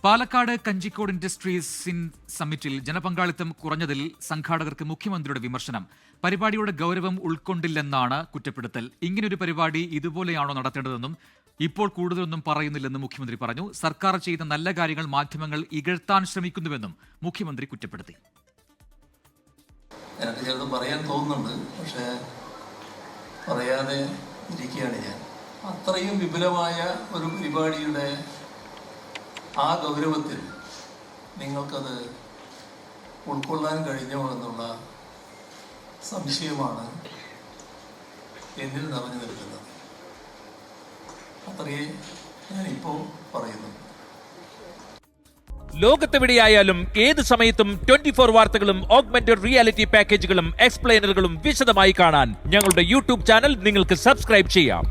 Palakkad Kanjikode industries സമ്മിറ്റിൽ ജനപങ്കാളിത്തം കുറഞ്ഞതിൽ സംഘാടകർക്ക് മുഖ്യമന്ത്രിയുടെ വിമർശനം. പരിപാടിയുടെ ഗൗരവം ഉൾക്കൊണ്ടില്ലെന്നാണ് കുറ്റപ്പെടുത്തൽ. ഇങ്ങനൊരു പരിപാടി ഇതുപോലെയാണോ നടത്തേണ്ടതെന്നും ഇപ്പോൾ കൂടുതലൊന്നും പറയുന്നില്ലെന്നും മുഖ്യമന്ത്രി പറഞ്ഞു. സർക്കാർ ചെയ്ത നല്ല കാര്യങ്ങൾ മാധ്യമങ്ങൾ ഇകഴ്ത്താൻ ശ്രമിക്കുന്നുവെന്നും മുഖ്യമന്ത്രി കുറ്റപ്പെടുത്തി. എനിക്ക് ചിലത് പറയാൻ തോന്നുന്നുണ്ട്, പക്ഷേ പറയാതെ ഇരിക്കുകയാണ് ഞാൻ. അത്രയും വിപുലമായ ഒരു പരിപാടിയുടെ ആ ഗൗരവത്തിൽ നിങ്ങൾക്കത് ഉൾക്കൊള്ളാൻ കഴിഞ്ഞോ എന്നുള്ള സംശയമാണ് എന്നിൽ നിറഞ്ഞു നിൽക്കുന്നത്. അത്രയേ ഞാനിപ്പോൾ പറയുന്നു. ലോകത്തെവിടെയായാലും ഏത് സമയത്തും 24 വാർത്തകളും ഓഗ്മെന്റഡ് റിയാലിറ്റി പാക്കേജുകളും എക്സ്പ്ലെയിനറുകളും വിശദമായി കാണാൻ ഞങ്ങളുടെ യൂട്യൂബ് ചാനൽ നിങ്ങൾക്ക് സബ്സ്ക്രൈബ് ചെയ്യാം.